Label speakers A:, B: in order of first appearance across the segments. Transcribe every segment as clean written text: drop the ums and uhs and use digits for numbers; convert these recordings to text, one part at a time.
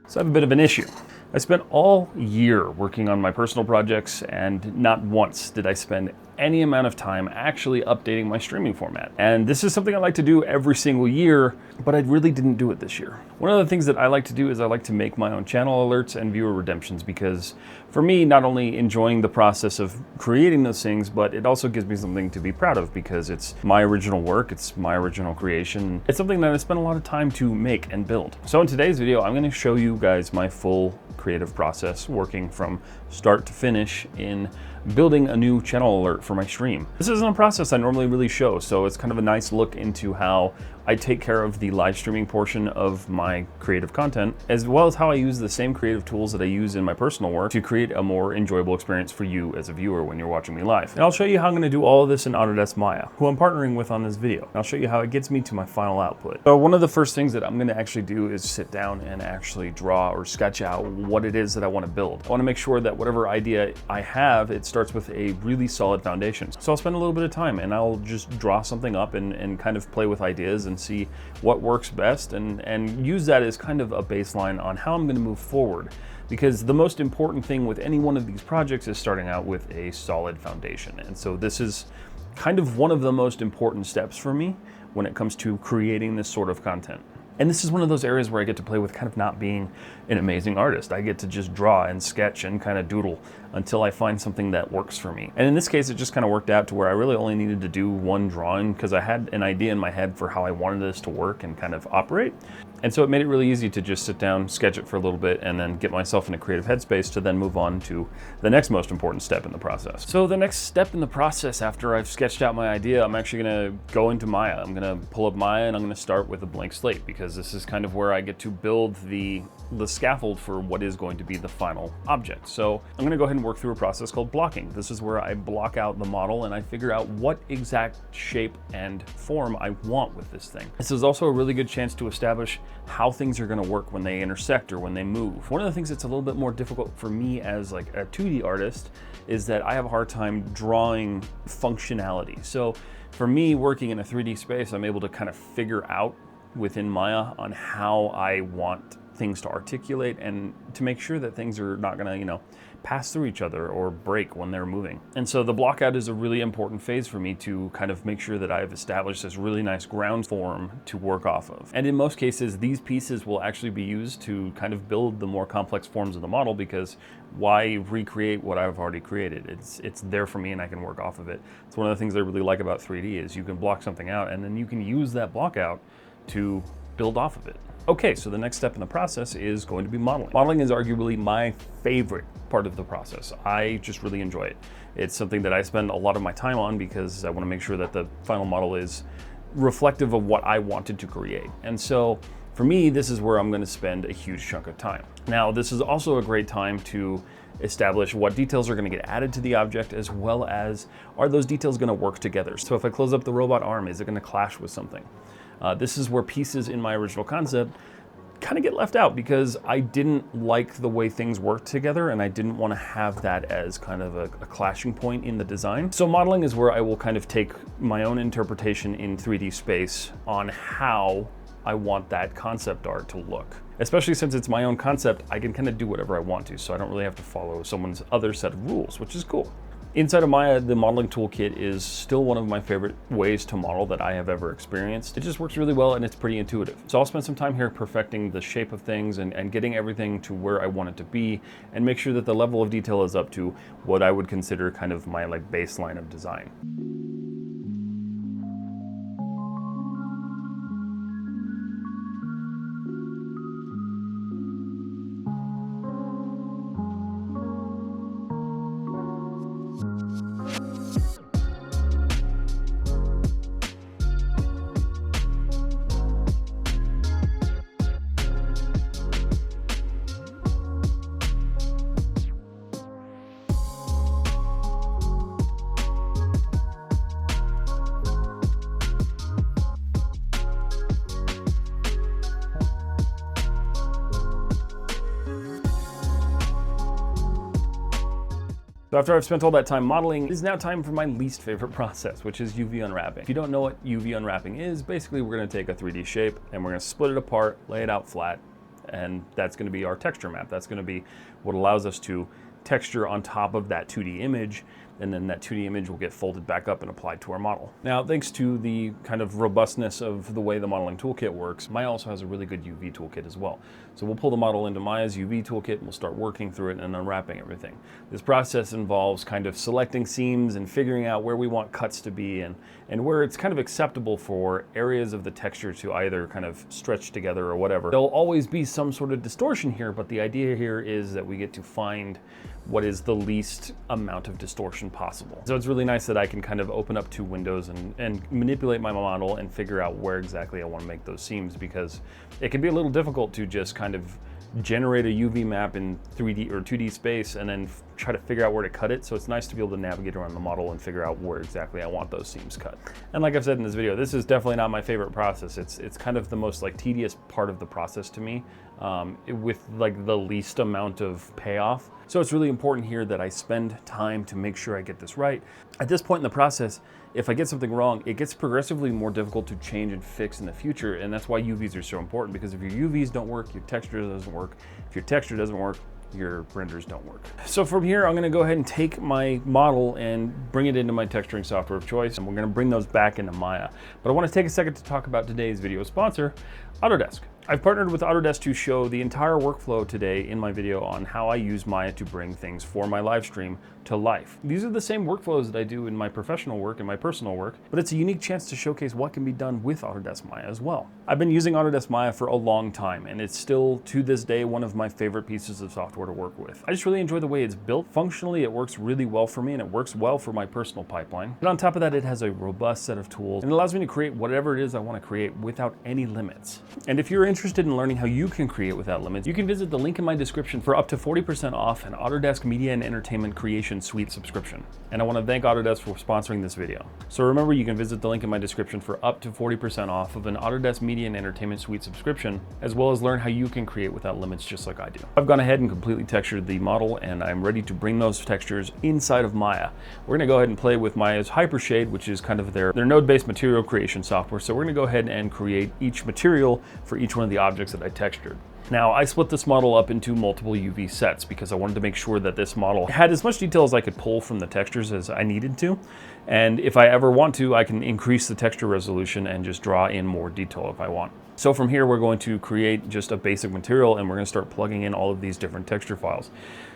A: So I have a bit of an issue. I spent all year working on my personal projects, and not once did I spend any amount of time actually updating my streaming format. And this is something I like to do every single year, but I really didn't do it this year. One of the things that I like to do is I like to make my own channel alerts and viewer redemptions, because for me, not only enjoying the process of creating those things, but it also gives me something to be proud of because it's my original work, it's my original creation. It's something that I spent a lot of time to make and build. So in today's video, I'm going to show you guys my full creative process working from start to finish in building a new channel alert for my stream. This isn't a process I normally really show, so it's kind of a nice look into how I take care of the live streaming portion of my creative content, as well as how I use the same creative tools that I use in my personal work to create a more enjoyable experience for you as a viewer when you're watching me live. And I'll show you how I'm going to do all of this in Autodesk Maya, who I'm partnering with on this video. And I'll show you how it gets me to my final output. So one of the first things that I'm going to actually do is sit down and actually draw or sketch out what it is that I want to build. I want to make sure that whatever idea I have, it starts with a really solid foundation. So I'll spend a little bit of time and I'll just draw something up and kind of play with ideas and see what works best and use that as kind of a baseline on how I'm going to move forward. Because the most important thing with any one of these projects is starting out with a solid foundation. And so this is kind of one of the most important steps for me when it comes to creating this sort of content. And this is one of those areas where I get to play with kind of not being an amazing artist. I get to just draw and sketch and kind of doodle until I find something that works for me. And in this case, it just kind of worked out to where I really only needed to do one drawing because I had an idea in my head for how I wanted this to work and kind of operate. And so it made it really easy to just sit down, sketch it for a little bit, and then get myself in a creative headspace to then move on to the next most important step in the process. So the next step in the process after I've sketched out my idea, I'm actually gonna go into Maya. I'm gonna pull up Maya and I'm gonna start with a blank slate because this is kind of where I get to build the scaffold for what is going to be the final object. So I'm gonna go ahead and work through a process called blocking. This is where I block out the model and I figure out what exact shape and form I want with this thing. This is also a really good chance to establish how things are going to work when they intersect or when they move. One of the things that's a little bit more difficult for me as like a 2D artist is that I have a hard time drawing functionality. So for me, working in a 3D space, I'm able to kind of figure out within Maya on how I want things to articulate and to make sure that things are not going to, pass through each other or break when they're moving. And so the blockout is a really important phase for me to kind of make sure that I've established this really nice ground form to work off of. And in most cases, these pieces will actually be used to kind of build the more complex forms of the model, because why recreate what I've already created? It's there for me and I can work off of it. It's one of the things I really like about 3D is you can block something out and then you can use that block out to build off of it. Okay, so the next step in the process is going to be modeling. Modeling is arguably my favorite part of the process. I just really enjoy it. It's something that I spend a lot of my time on because I want to make sure that the final model is reflective of what I wanted to create. And so for me, this is where I'm going to spend a huge chunk of time. Now, this is also a great time to establish what details are going to get added to the object, as well as are those details going to work together. So if I close up the robot arm, is it going to clash with something? This is where pieces in my original concept kind of get left out because I didn't like the way things worked together and I didn't want to have that as kind of a clashing point in the design. So modeling is where I will kind of take my own interpretation in 3D space on how I want that concept art to look. Especially since it's my own concept, I can kind of do whatever I want to, so I don't really have to follow someone's other set of rules, which is cool. Inside of Maya, the modeling toolkit is still one of my favorite ways to model that I have ever experienced. It just works really well and it's pretty intuitive. So I'll spend some time here perfecting the shape of things and getting everything to where I want it to be and make sure that the level of detail is up to what I would consider kind of my like baseline of design. So after I've spent all that time modeling, it is now time for my least favorite process, which is UV unwrapping. If you don't know what UV unwrapping is, basically we're gonna take a 3D shape and we're gonna split it apart, lay it out flat, and that's going to be our texture map. That's going to be what allows us to texture on top of that 2D image, and then that 2D image will get folded back up and applied to our model. Now, thanks to the kind of robustness of the way the modeling toolkit works, Maya also has a really good UV toolkit as well. So we'll pull the model into Maya's UV toolkit and we'll start working through it and unwrapping everything. This process involves kind of selecting seams and figuring out where we want cuts to be and where it's kind of acceptable for areas of the texture to either kind of stretch together or whatever. There'll always be some sort of distortion here, but the idea here is that we get to find what is the least amount of distortion possible. So it's really nice that I can kind of open up two windows and manipulate my model and figure out where exactly I want to make those seams, because it can be a little difficult to just kind of generate a UV map in 3D or 2D space and then try to figure out where to cut it. So it's nice to be able to navigate around the model and figure out where exactly I want those seams cut. And like I've said in this video, this is definitely not my favorite process. It's kind of the most like tedious part of the process to me, with like the least amount of payoff. So it's really important here that I spend time to make sure I get this right. At this point in the process, if I get something wrong, it gets progressively more difficult to change and fix in the future, and that's why UVs are so important, because if your UVs don't work, your texture doesn't work. If your texture doesn't work, your renders don't work. So from here, I'm gonna go ahead and take my model and bring it into my texturing software of choice, and we're gonna bring those back into Maya. But I wanna take a second to talk about today's video sponsor, Autodesk. I've partnered with Autodesk to show the entire workflow today in my video on how I use Maya to bring things for my live stream to life. These are the same workflows that I do in my professional work and my personal work, but it's a unique chance to showcase what can be done with Autodesk Maya as well. I've been using Autodesk Maya for a long time, and it's still, to this day, one of my favorite pieces of software to work with. I just really enjoy the way it's built. Functionally, it works really well for me, and it works well for my personal pipeline. But on top of that, it has a robust set of tools, and it allows me to create whatever it is I want to create without any limits. And if you're interested in learning how you can create without limits, you can visit the link in my description for up to 40% off an Autodesk Media and Entertainment Creation Suite subscription. And I want to thank Autodesk for sponsoring this video. So remember, you can visit the link in my description for up to 40% off of an Autodesk Media and Entertainment Suite subscription, as well as learn how you can create without limits just like I do. I've gone ahead and completely textured the model, and I'm ready to bring those textures inside of Maya. We're going to go ahead and play with Maya's Hypershade, which is kind of their node-based material creation software. So we're going to go ahead and create each material for each one of the objects that I textured. Now, I split this model up into multiple UV sets because I wanted to make sure that this model had as much detail as I could pull from the textures as I needed to. And if I ever want to, I can increase the texture resolution and just draw in more detail if I want. So from here, we're going to create just a basic material, and we're going to start plugging in all of these different texture files.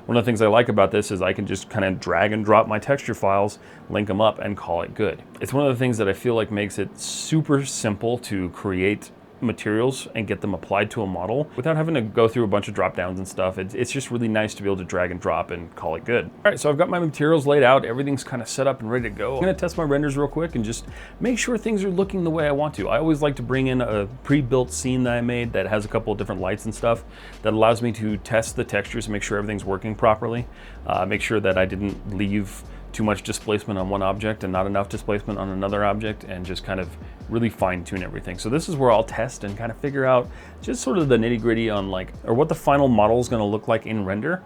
A: One of the things I like about this is I can just kind of drag and drop my texture files, link them up, and call it good. It's one of the things that I feel like makes it super simple to create materials and get them applied to a model without having to go through a bunch of drop downs and stuff. It's just really nice to be able to drag and drop and call it good. All right, so I've got my materials laid out. Everything's kind of set up and ready to go. I'm gonna test my renders real quick and just make sure things are looking the way I want to. I always like to bring in a pre-built scene that I made that has a couple of different lights and stuff that allows me to test the textures and make sure everything's working properly. Make sure that I didn't leave too much displacement on one object and not enough displacement on another object, and just kind of really fine tune everything. So this is where I'll test and kind of figure out just sort of the nitty gritty on or what the final model is going to look like in render,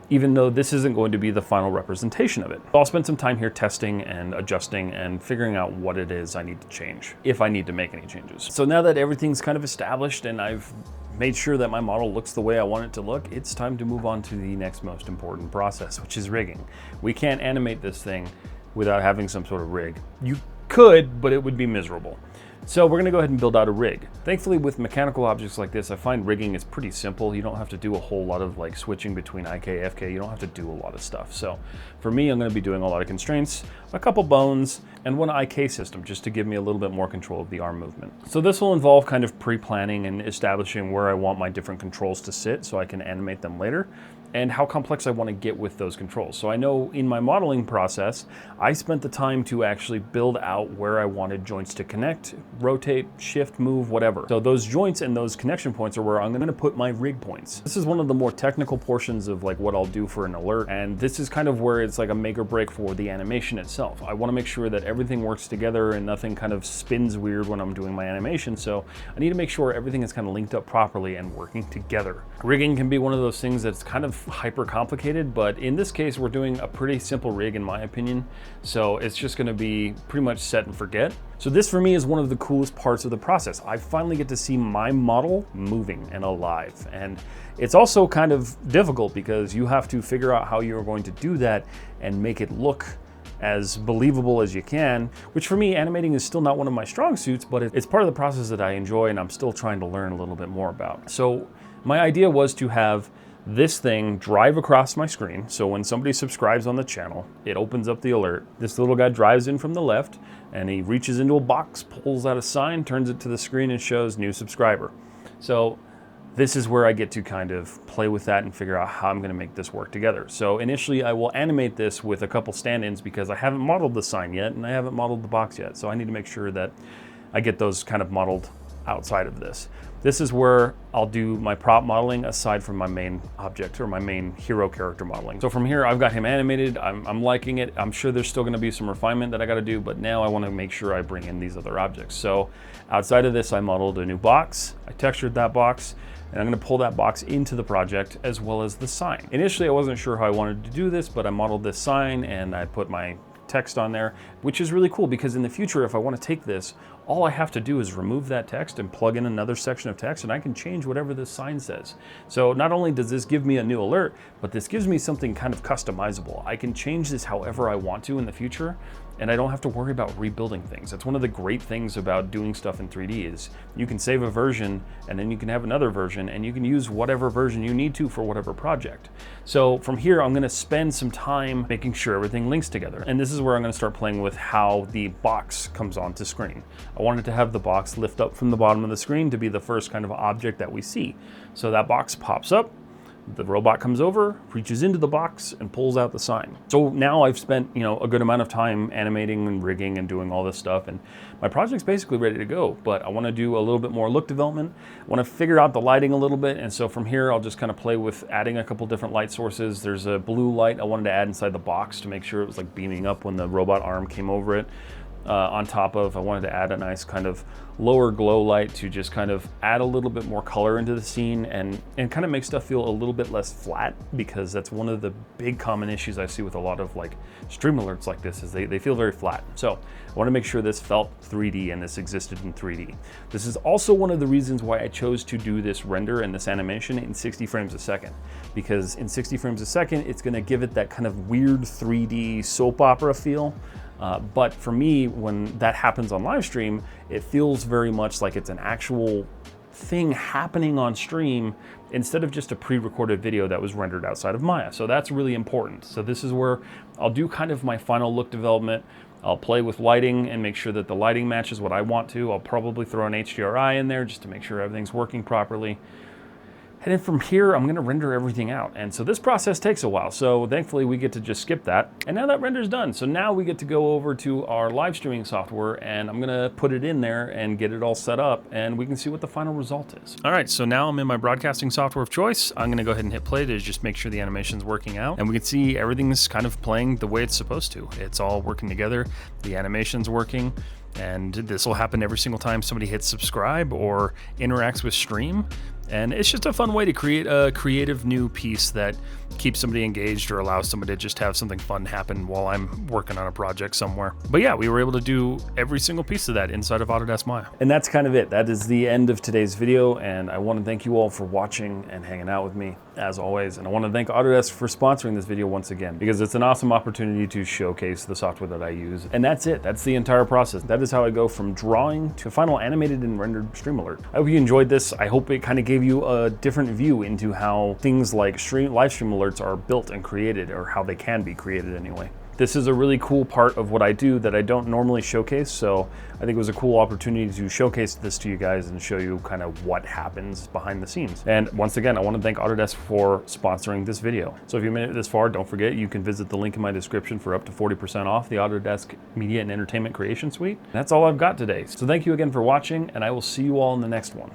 A: even though this isn't going to be the final representation of it. I'll spend some time here testing and adjusting and figuring out what it is I need to change, if I need to make any changes. So now that everything's kind of established and I've made sure that my model looks the way I want it to look, it's time to move on to the next most important process, which is rigging. We can't animate this thing without having some sort of rig. You could, but it would be miserable. So we're gonna go ahead and build out a rig. Thankfully, with mechanical objects like this, I find rigging is pretty simple. You don't have to do a whole lot of like switching between IK, FK. You don't have to do a lot of stuff. So for me, I'm gonna be doing a lot of constraints, a couple bones, and one IK system just to give me a little bit more control of the arm movement. So this will involve kind of pre-planning and establishing where I want my different controls to sit so I can animate them later, and how complex I want to get with those controls. So I know in my modeling process, I spent the time to actually build out where I wanted joints to connect, rotate, shift, move, whatever. So those joints and those connection points are where I'm gonna put my rig points. This is one of the more technical portions of like what I'll do for an alert, and this is kind of where it's like a make or break for the animation itself. I wanna make sure that everything works together and nothing kind of spins weird when I'm doing my animation, so I need to make sure everything is kind of linked up properly and working together. Rigging can be one of those things that's kind of hyper complicated, but in this case, we're doing a pretty simple rig in my opinion. So it's just gonna be pretty much set and forget. So this for me is one of the coolest parts of the process. I finally get to see my model moving and alive. And it's also kind of difficult because you have to figure out how you're going to do that and make it look as believable as you can, which for me, animating is still not one of my strong suits, but it's part of the process that I enjoy and I'm still trying to learn a little bit more about. So my idea was to have this thing drive across my screen. So when somebody subscribes on the channel, it opens up the alert. This little guy drives in from the left and he reaches into a box, pulls out a sign, turns it to the screen and shows new subscriber. So this is where I get to kind of play with that and figure out how I'm gonna make this work together. So initially I will animate this with a couple stand-ins because I haven't modeled the sign yet and I haven't modeled the box yet. So I need to make sure that I get those kind of modeled outside of this. This is where I'll do my prop modeling aside from my main object or my main hero character modeling. So from here, I've got him animated. I'm liking it. I'm sure there's still gonna be some refinement that I gotta do, but now I wanna make sure I bring in these other objects. So outside of this, I modeled a new box. I textured that box, and I'm gonna pull that box into the project as well as the sign. Initially, I wasn't sure how I wanted to do this, but I modeled this sign and I put my text on there, which is really cool because in the future, if I want to take this, all I have to do is remove that text and plug in another section of text and I can change whatever this sign says. So not only does this give me a new alert, but this gives me something kind of customizable. I can change this however I want to in the future and I don't have to worry about rebuilding things. That's one of the great things about doing stuff in 3D is you can save a version and then you can have another version and you can use whatever version you need to for whatever project. So from here, I'm gonna spend some time making sure everything links together. And this is where I'm gonna start playing with how the box comes onto screen. I wanted to have the box lift up from the bottom of the screen to be the first kind of object that we see. So that box pops up, the robot comes over, reaches into the box and pulls out the sign. So now I've spent, a good amount of time animating and rigging and doing all this stuff and my project's basically ready to go, but I want to do a little bit more look development. I want to figure out the lighting a little bit, and so from here I'll just kind of play with adding a couple different light sources. There's a blue light I wanted to add inside the box to make sure it was like beaming up when the robot arm came over it. On top of, I wanted to add a nice kind of lower glow light to just kind of add a little bit more color into the scene and kind of make stuff feel a little bit less flat, because that's one of the big common issues I see with a lot of like stream alerts like this is they feel very flat. So I want to make sure this felt 3D and this existed in 3D. This is also one of the reasons why I chose to do this render and this animation in 60 frames a second, because in 60 frames a second, it's going to give it that kind of weird 3D soap opera feel. But for me, when that happens on live stream, it feels very much like it's an actual thing happening on stream instead of just a pre-recorded video that was rendered outside of Maya. So that's really important. So this is where I'll do kind of my final look development. I'll play with lighting and make sure that the lighting matches what I want to. I'll probably throw an HDRI in there just to make sure everything's working properly. And then from here, I'm gonna render everything out. And so this process takes a while. So thankfully we get to just skip that. And now that render's done. So now we get to go over to our live streaming software and I'm gonna put it in there and get it all set up and we can see what the final result is. All right, so now I'm in my broadcasting software of choice. I'm gonna go ahead and hit play to just make sure the animation's working out. And we can see everything's kind of playing the way it's supposed to. It's all working together. The animation's working. And this will happen every single time somebody hits subscribe or interacts with stream. And it's just a fun way to create a creative new piece that keeps somebody engaged or allows somebody to just have something fun happen while I'm working on a project somewhere. But yeah, we were able to do every single piece of that inside of Autodesk Maya. And that's kind of it. That is the end of today's video. And I want to thank you all for watching and hanging out with me as always. And I want to thank Autodesk for sponsoring this video once again, because it's an awesome opportunity to showcase the software that I use. And that's it. That's the entire process. That is how I go from drawing to final animated and rendered stream alert. I hope you enjoyed this. I hope it kind of gave you a different view into how things like live stream alerts are built and created, or how they can be created anyway. This is a really cool part of what I do that I don't normally showcase, so I think it was a cool opportunity to showcase this to you guys and show you kind of what happens behind the scenes. And once again, I want to thank Autodesk for sponsoring this video. So if you made it this far, don't forget you can visit the link in my description for up to 40% off the Autodesk Media and Entertainment Creation Suite. That's all I've got today. So thank you again for watching, and I will see you all in the next one.